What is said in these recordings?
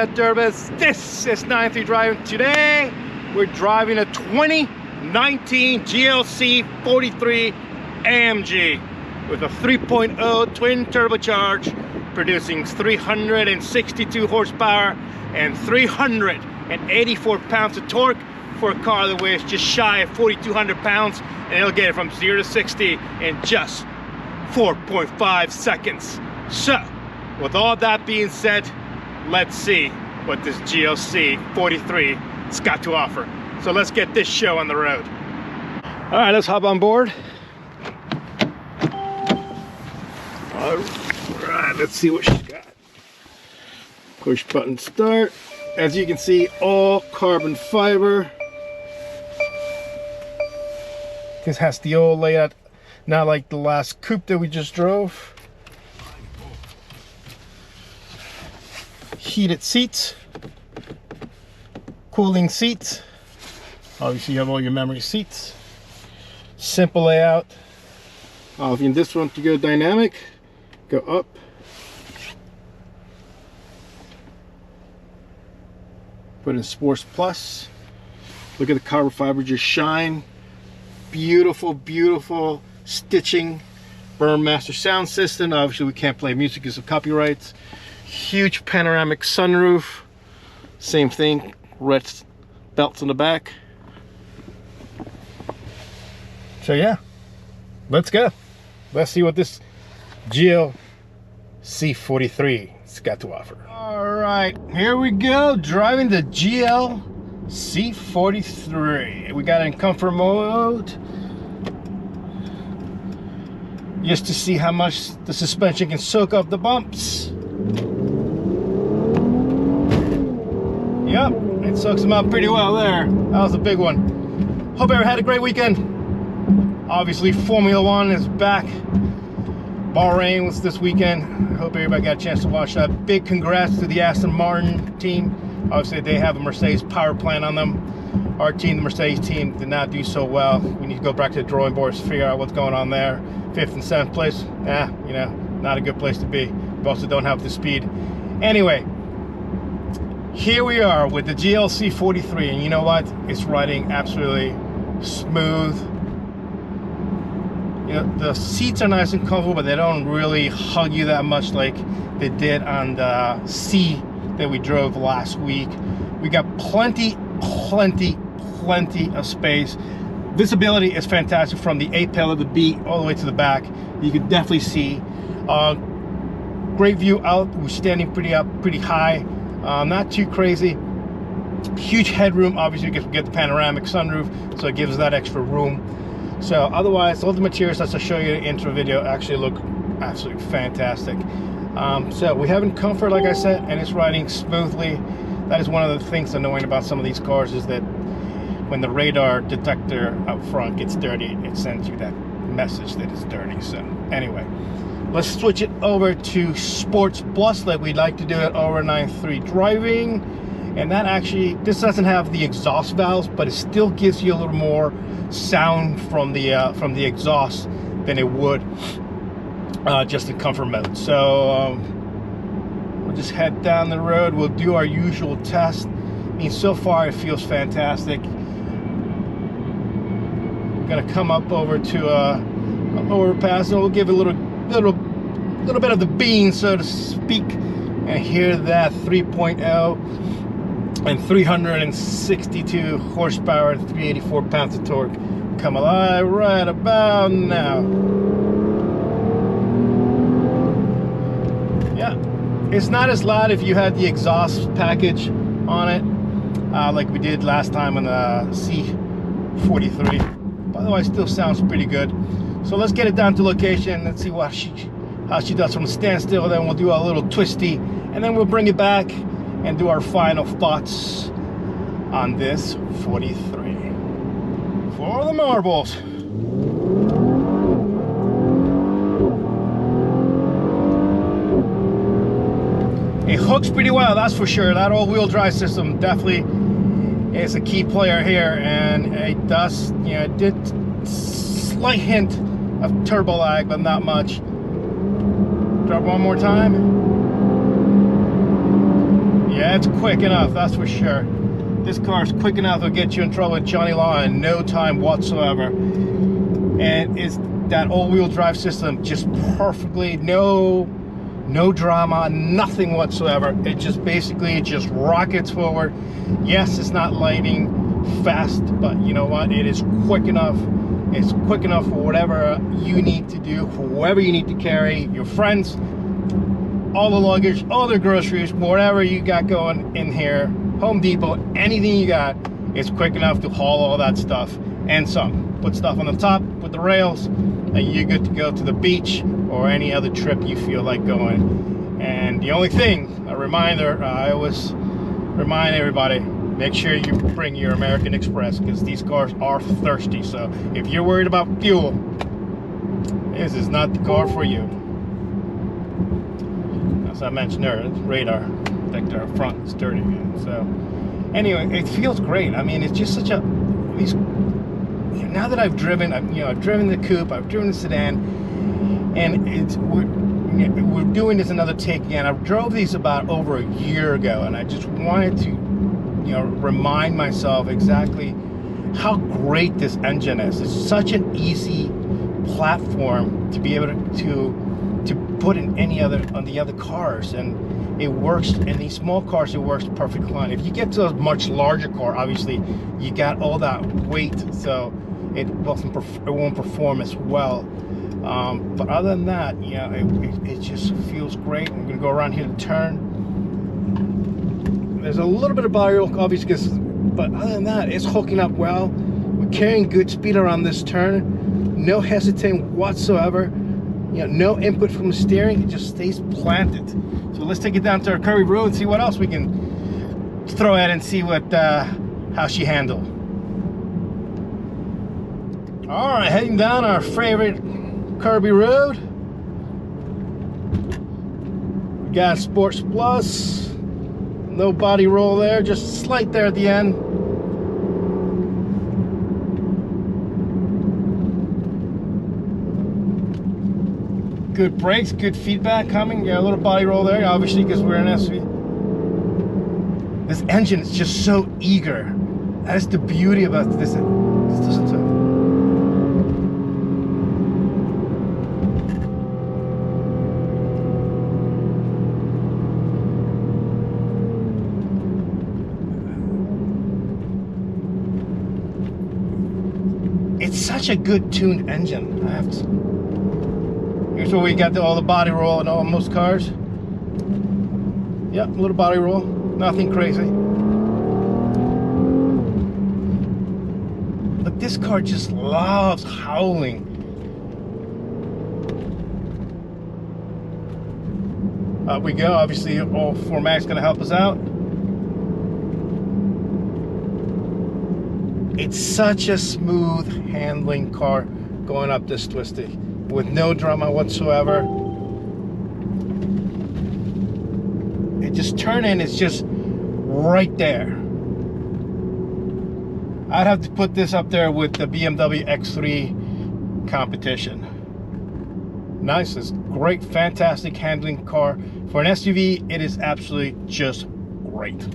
up, Turbos? This is 93 Driving. Today, we're driving a 2019 GLC43 AMG with a 3.0 twin turbocharged, producing 362 horsepower and 384 pounds of torque for a car that weighs just shy of 4,200 pounds, and it'll get it from 0 to 60 in just 4.5 seconds. So, with all that being said, let's see what this GLC43 has got to offer. So let's get this show on the road. All right, let's hop on board. All right, let's see what she's got. Push button start. As you can see, all carbon fiber. This has the old layout, not like the last coupe that we just drove. Heated seats, cooling seats. Obviously you have all your memory seats. Simple layout. If you this one to go dynamic, go up. Put in Sports Plus. Look at the carbon fiber just shine. Beautiful, beautiful stitching. Burmmaster sound system. Obviously we can't play music because of copyrights. Huge panoramic sunroof. Same thing, red belts on the back. So yeah, let's go. Let's see what this GLC43 has got to offer. All right, here we go, driving the GLC43. We got it in comfort mode, just to see how much the suspension can soak up the bumps. Yep, it soaks them out pretty well there. That was a big one. Hope everyone had a great weekend. Obviously, Formula One is back. Bahrain was this weekend. I hope everybody got a chance to watch that. Big congrats to the Aston Martin team. Obviously, they have a Mercedes power plant on them. Our team, the Mercedes team, did not do so well. We need to go back to the drawing boards to figure out what's going on there. 5th and 7th place, you know, not a good place to be. We also don't have the speed. Anyway, here we are with the GLC43, and you know what? It's riding absolutely smooth. You know, the seats are nice and comfortable, but they don't really hug you that much like they did on the C that we drove last week. We got plenty of space. Visibility is fantastic from the A pillar of the B all the way to the back. You can definitely see. Great view out. We're standing pretty high. Not too crazy. Huge headroom, obviously, because we get the panoramic sunroof, so it gives us that extra room. So otherwise, all the materials that I'll show you in the intro video actually look absolutely fantastic. So we have in comfort, like I said, and it's riding smoothly. That is one of the things annoying about some of these cars, is that when the radar detector up front gets dirty, it sends you that message that it's dirty. So anyway, let's switch it over to Sports Plus like we'd like to do it over 93 Driving. And that actually, this doesn't have the exhaust valves, but it still gives you a little more sound from the exhaust than it would just in comfort mode. So we'll just head down the road. We'll do our usual test. I mean, so far it feels fantastic. We're gonna come up over to an overpass, and we'll give it a little bit of the bean, so to speak, and hear that 3.0 and 362 horsepower and 384 pounds of torque come alive right about now. Yeah, it's not as loud if you had the exhaust package on it, like we did last time on the C43. Otherwise, still sounds pretty good. So let's get it down to location. Let's see how she does from a standstill. Then we'll do a little twisty, and then we'll bring it back and do our final thoughts on this 43. For the marbles. It hooks pretty well, that's for sure. That all-wheel drive system definitely is a key player here, and it does, you know, it did slight hint of turbo lag, but not much. Drop one more time. Yeah, it's quick enough, that's for sure. This car is quick enough to get you in trouble with Johnny Law in no time whatsoever. And it's that all-wheel drive system, just perfectly, no drama, nothing whatsoever. It just basically just rockets forward. Yes, it's not lightning fast, but you know what? It is quick enough. It's quick enough for whatever you need to do, for whoever you need to carry, your friends, all the luggage, all the groceries, whatever you got going in here, Home Depot, anything you got, it's quick enough to haul all that stuff and some. Put stuff on the top with the rails, and you're good to go to the beach or any other trip you feel like going. And the only thing, a reminder, I always remind everybody, make sure you bring your American Express, because these cars are thirsty. So if you're worried about fuel, this is not the car for you. As I mentioned there, radar detector up front is dirty. So anyway, it feels great. I mean, it's just such a, now that I've driven, I've driven the coupe, I've driven the sedan, and we're doing this another take again. I drove these about over a year ago, and I just wanted to remind myself exactly how great this engine is. It's such an easy platform to be able to put in on the other cars, and it works. In these small cars, it works perfectly fine. If you get to a much larger car, obviously you got all that weight, so it won't perform as well. But other than that, it just feels great. I'm gonna go around here to turn. There's a little bit of body roll, obviously, but other than that, it's hooking up well. We're carrying good speed around this turn. No hesitating whatsoever. No input from the steering. It just stays planted. So let's take it down to our curvy road and see what else we can throw at and see what how she handled. All right, heading down our favorite curvy road. We got Sports Plus. No body roll there, just slight there at the end. Good brakes, good feedback coming. Yeah, a little body roll there, obviously, because we're an SUV. This engine is just so eager. That is the beauty about this. Listen to it. It's such a good tuned engine. I have to. Here's where we got all the body roll in most cars. Yep, a little body roll, nothing crazy. But this car just loves howling. Up we go. Obviously, all 4MAC's gonna help us out. It's such a smooth handling car going up this twisty with no drama whatsoever. It just turn in, it's just right there. I'd have to put this up there with the BMW X3 Competition. Nice, it's great, fantastic handling car. For an SUV, it is absolutely just great.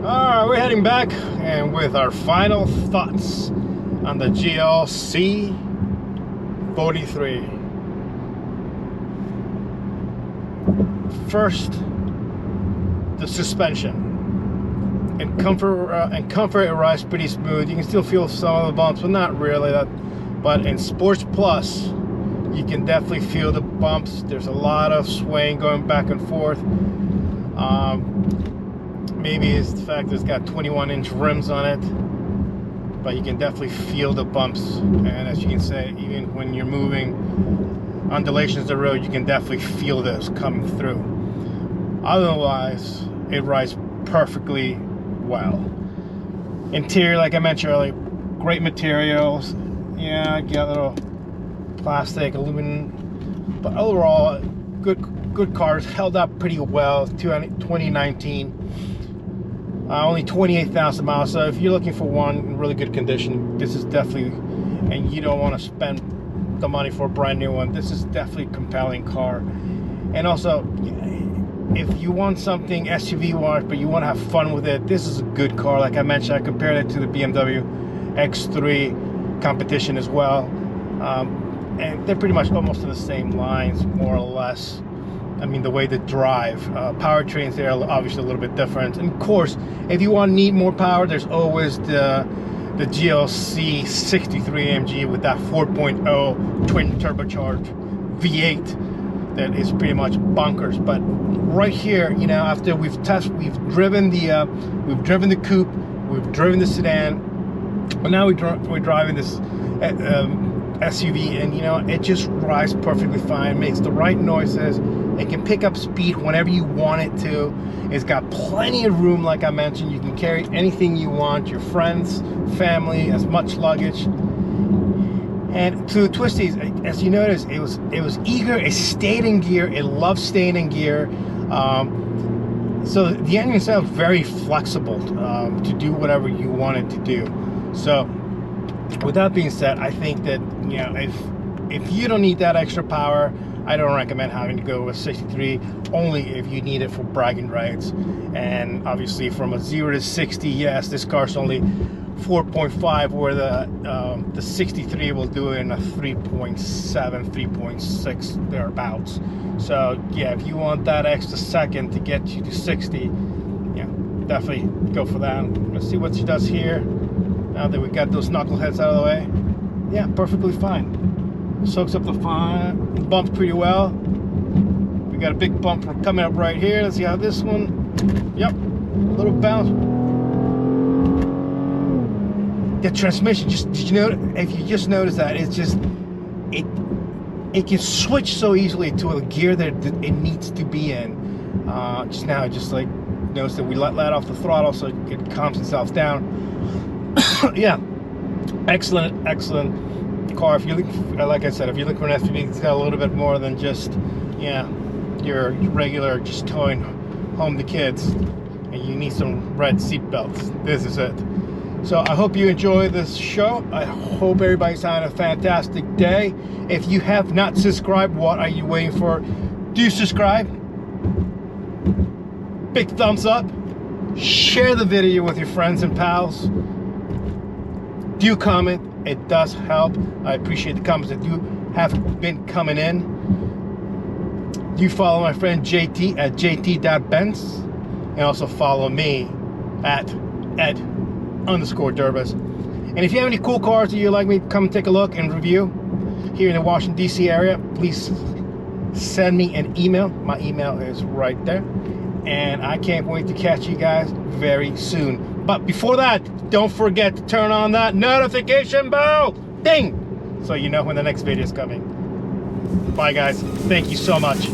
Alright, we're heading back and with our final thoughts on the GLC43. First, the suspension. In comfort, it rides pretty smooth. You can still feel some of the bumps, but not really. But in Sports Plus, you can definitely feel the bumps. There's a lot of swaying going back and forth. Maybe it's the fact that it's got 21-inch rims on it, but you can definitely feel the bumps. And as you can say, even when you're moving undulations of the road, you can definitely feel those coming through. Otherwise, it rides perfectly well. Interior, like I mentioned earlier, great materials. Yeah, got a little plastic, aluminum, but overall, good cars, held up pretty well. 2019. Only 28,000 miles, so if you're looking for one in really good condition, this is definitely, and you don't want to spend the money for a brand new one, this is definitely a compelling car. And also, if you want something SUV-wise, but you want to have fun with it, this is a good car. Like I mentioned, I compared it to the BMW X3 Competition as well. And they're pretty much almost in the same lines, more or less. I mean, the way they drive, powertrains there are obviously a little bit different. And of course, if you need more power, there's always the GLC43 AMG with that 4.0 twin turbocharged V8 that is pretty much bonkers. But right here, you know, after we've driven the coupe, we've driven the sedan, but now we're driving this SUV, and you know, it just drives perfectly fine, makes the right noises. It can pick up speed whenever you want it to. It's got plenty of room, like I mentioned. You can carry anything you want, your friends, family, as much luggage. And to the twisties, as you notice, it was eager. It stayed in gear. It loves staying in gear. So the engine itself is very flexible to do whatever you want it to do. So with that being said, I think that, you know, if you don't need that extra power, I don't recommend having to go with 63, only if you need it for bragging rights. And obviously from a 0 to 60, yes, this car's only 4.5, where the 63 will do it in a 3.7, 3.6 thereabouts. So yeah, if you want that extra second to get you to 60, yeah, definitely go for that. Let's see what she does here. Now that we got those knuckleheads out of the way, yeah, perfectly fine. Soaks up the bumps pretty well. We got a big bump coming up right here. Let's see how this one. Yep, a little bounce. The transmission, did you know? If you just notice that, it's just it can switch so easily to a gear that it needs to be in. Just now, just like notice that we let off the throttle, so it calms itself down. Yeah, excellent car. If you look, like I said, if you look for an SUV, it's got a little bit more than just, yeah, your regular just towing home the kids, and you need some red seat belts. This is it. So I hope you enjoy this show. I hope everybody's having a fantastic day. If you have not subscribed, what are you waiting for? Do subscribe. Big thumbs up. Share the video with your friends and pals. Do comment. It does help. I appreciate the comments that do have been coming in. Do follow my friend JT at jt.benz, and also follow me at ed_Durbas. And if you have any cool cars that you'd like me to come take a look and review here in the Washington DC area, please send me an email. My email is right there, and I can't wait to catch you guys very soon. But before that, don't forget to turn on that notification bell, ding, so you know when the next video is coming. Bye guys, thank you so much.